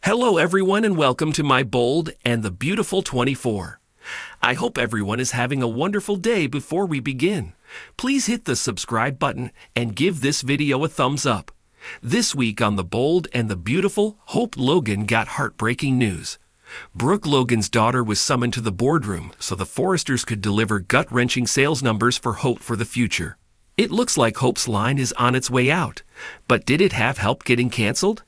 Hello everyone and welcome to my bold and the beautiful 24. I hope everyone is having a wonderful day. Before we begin, please hit the subscribe button and give this video a thumbs up. This week on the bold and the beautiful, Hope Logan got heartbreaking news. Brooke Logan's daughter was summoned to the boardroom so the Forresters could deliver gut-wrenching sales numbers for Hope for the future. It looks like Hope's line is on its way out, but did it have help getting canceled?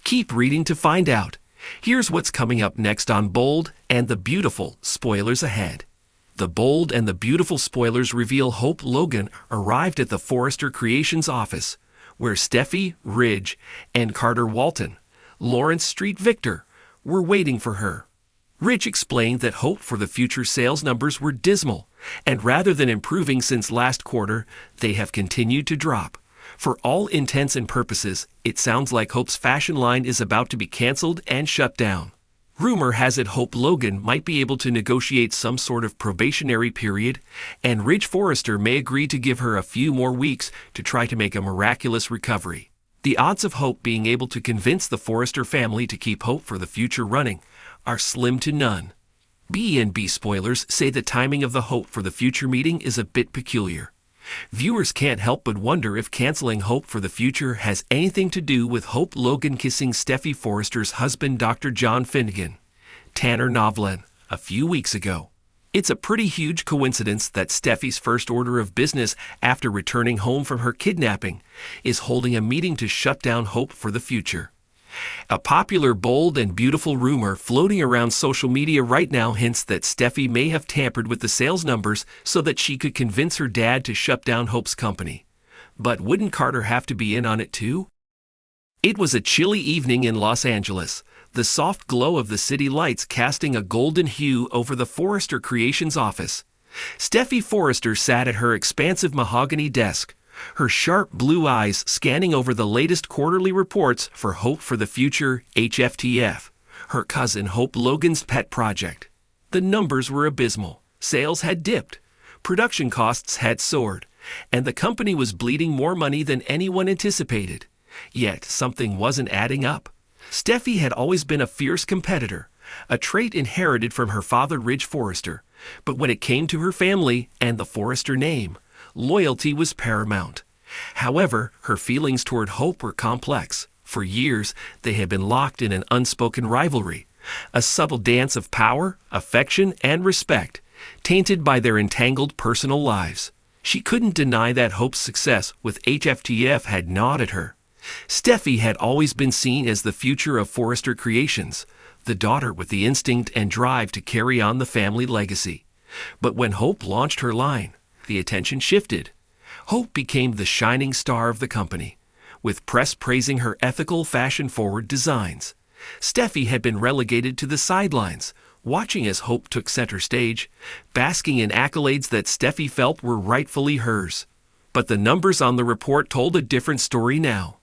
Keep reading to find out. Here's what's coming up next on Bold and the Beautiful. Spoilers ahead. The Bold and the Beautiful spoilers reveal Hope Logan arrived at the Forrester Creations office, where Steffy, Ridge, and Carter Walton, Lawrence Street Victor, were waiting for her. Ridge explained that Hope for the future sales numbers were dismal, and rather than improving since last quarter, they have continued to drop. For all intents and purposes, it sounds like Hope's fashion line is about to be canceled and shut down. Rumor has it Hope Logan might be able to negotiate some sort of probationary period, and Ridge Forrester may agree to give her a few more weeks to try to make a miraculous recovery. The odds of Hope being able to convince the Forrester family to keep Hope for the future running are slim to none. B&B spoilers say the timing of the Hope for the future meeting is a bit peculiar. Viewers can't help but wonder if canceling Hope for the future has anything to do with Hope Logan kissing Steffy Forrester's husband Dr. John Finnegan, Tanner Novlin, a few weeks ago. It's a pretty huge coincidence that Steffy's first order of business after returning home from her kidnapping is holding a meeting to shut down Hope for the future. A popular, bold, and beautiful rumor floating around social media right now hints that Steffy may have tampered with the sales numbers so that she could convince her dad to shut down Hope's company. But wouldn't Carter have to be in on it too? It was a chilly evening in Los Angeles, the soft glow of the city lights casting a golden hue over the Forrester Creations office. Steffy Forrester sat at her expansive mahogany desk, her sharp blue eyes scanning over the latest quarterly reports for Hope for the Future, HFTF, her cousin Hope Logan's pet project. The numbers were abysmal. Sales had dipped, production costs had soared, and the company was bleeding more money than anyone anticipated. Yet something wasn't adding up. Steffy had always been a fierce competitor, a trait inherited from her father Ridge Forrester, but when it came to her family and the Forrester name, loyalty was paramount. However, her feelings toward Hope were complex. For years, they had been locked in an unspoken rivalry, a subtle dance of power, affection, and respect, tainted by their entangled personal lives. She couldn't deny that Hope's success with HFTF had gnawed at her. Steffy had always been seen as the future of Forrester Creations, the daughter with the instinct and drive to carry on the family legacy. But when Hope launched her line, the attention shifted. Hope became the shining star of the company, with press praising her ethical, fashion-forward designs. Steffy had been relegated to the sidelines, watching as Hope took center stage, basking in accolades that Steffy felt were rightfully hers. But the numbers on the report told a different story now.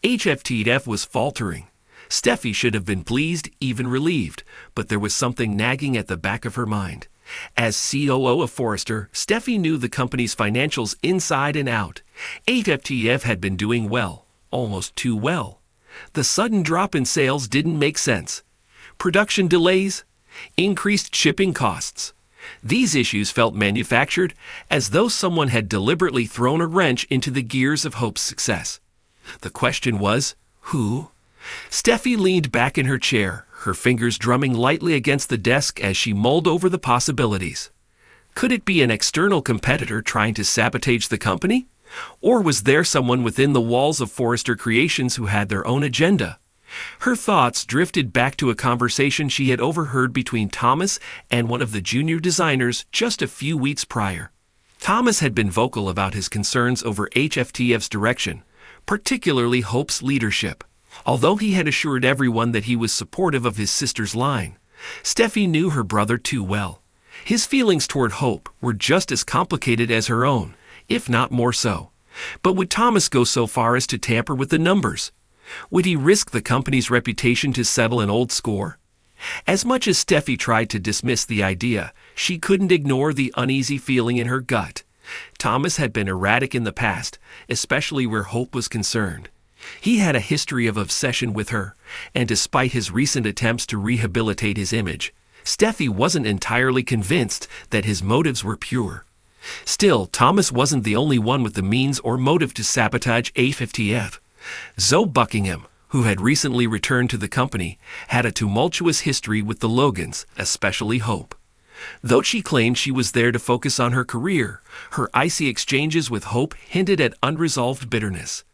HFTF was faltering. Steffy should have been pleased, even relieved, but there was something nagging at the back of her mind. As COO of Forrester, Steffy knew the company's financials inside and out. HFTF had been doing well, almost too well. The sudden drop in sales didn't make sense. Production delays, increased shipping costs. These issues felt manufactured, as though someone had deliberately thrown a wrench into the gears of Hope's success. The question was, who? Steffy leaned back in her chair, her fingers drumming lightly against the desk as she mulled over the possibilities. Could it be an external competitor trying to sabotage the company? Or was there someone within the walls of Forrester Creations who had their own agenda? Her thoughts drifted back to a conversation she had overheard between Thomas and one of the junior designers just a few weeks prior. Thomas had been vocal about his concerns over HFTF's direction, particularly Hope's leadership. Although he had assured everyone that he was supportive of his sister's line, Steffy knew her brother too well. His feelings toward Hope were just as complicated as her own, if not more so. But would Thomas go so far as to tamper with the numbers? Would he risk the company's reputation to settle an old score? As much as Steffy tried to dismiss the idea, she couldn't ignore the uneasy feeling in her gut. Thomas had been erratic in the past, especially where Hope was concerned. He had a history of obsession with her, and despite his recent attempts to rehabilitate his image, Steffy wasn't entirely convinced that his motives were pure. Still, Thomas wasn't the only one with the means or motive to sabotage A50F. Zoe Buckingham, who had recently returned to the company, had a tumultuous history with the Logans, especially Hope. Though she claimed she was there to focus on her career, her icy exchanges with Hope hinted at unresolved bitterness.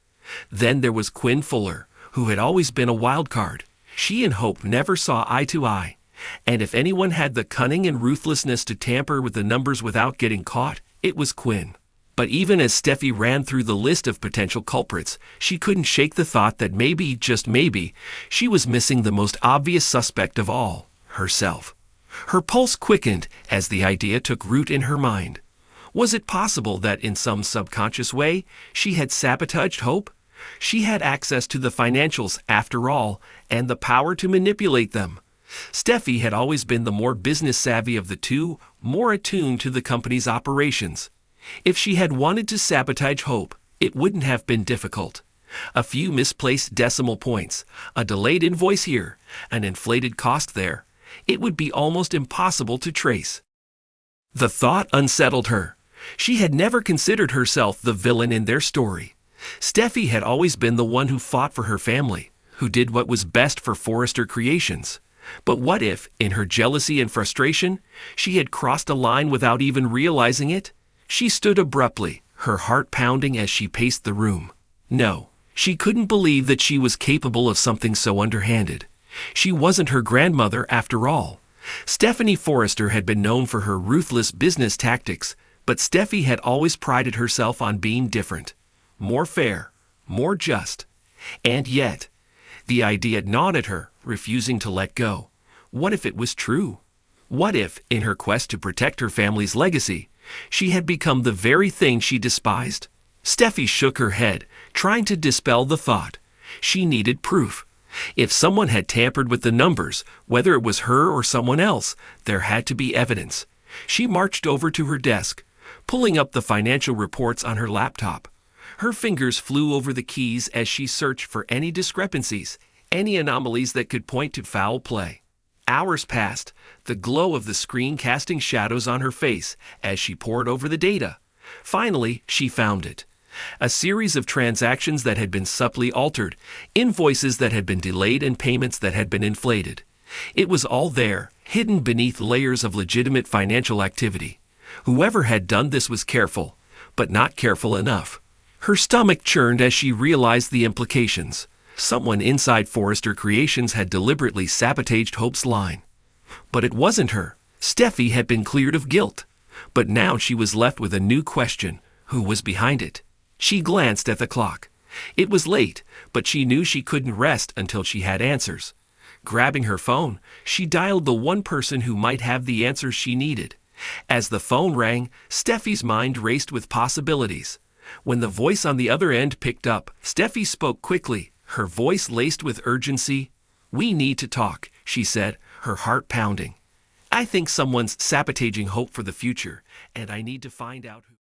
Then there was Quinn Fuller, who had always been a wild card. She and Hope never saw eye to eye, and if anyone had the cunning and ruthlessness to tamper with the numbers without getting caught, it was Quinn. But even as Steffy ran through the list of potential culprits, she couldn't shake the thought that maybe, just maybe, she was missing the most obvious suspect of all, herself. Her pulse quickened as the idea took root in her mind. Was it possible that in some subconscious way she had sabotaged Hope? She had access to the financials, after all, and the power to manipulate them. Steffy had always been the more business-savvy of the two, more attuned to the company's operations. If she had wanted to sabotage Hope, it wouldn't have been difficult. A few misplaced decimal points, a delayed invoice here, an inflated cost there. It would be almost impossible to trace. The thought unsettled her. She had never considered herself the villain in their story. Steffy had always been the one who fought for her family, who did what was best for Forrester Creations. But what if, in her jealousy and frustration, she had crossed a line without even realizing it? She stood abruptly, her heart pounding as she paced the room. No, she couldn't believe that she was capable of something so underhanded. She wasn't her grandmother after all. Stephanie Forrester had been known for her ruthless business tactics, but Steffi had always prided herself on being different. More fair, more just. And yet, the idea gnawed at her, refusing to let go. What if it was true? What if, in her quest to protect her family's legacy, she had become the very thing she despised? Steffi shook her head, trying to dispel the thought. She needed proof. If someone had tampered with the numbers, whether it was her or someone else, there had to be evidence. She marched over to her desk, pulling up the financial reports on her laptop. Her fingers flew over the keys as she searched for any discrepancies, any anomalies that could point to foul play. Hours passed, the glow of the screen casting shadows on her face as she pored over the data. Finally, she found it. A series of transactions that had been subtly altered, invoices that had been delayed, and payments that had been inflated. It was all there, hidden beneath layers of legitimate financial activity. Whoever had done this was careful, but not careful enough. Her stomach churned as she realized the implications. Someone inside Forrester Creations had deliberately sabotaged Hope's line. But it wasn't her. Steffi had been cleared of guilt. But now she was left with a new question. Who was behind it? She glanced at the clock. It was late, but she knew she couldn't rest until she had answers. Grabbing her phone, she dialed the one person who might have the answers she needed. As the phone rang, Steffi's mind raced with possibilities. When the voice on the other end picked up, Steffi spoke quickly, her voice laced with urgency. "We need to talk," she said, her heart pounding. "I think someone's sabotaging Hope for the future, and I need to find out who."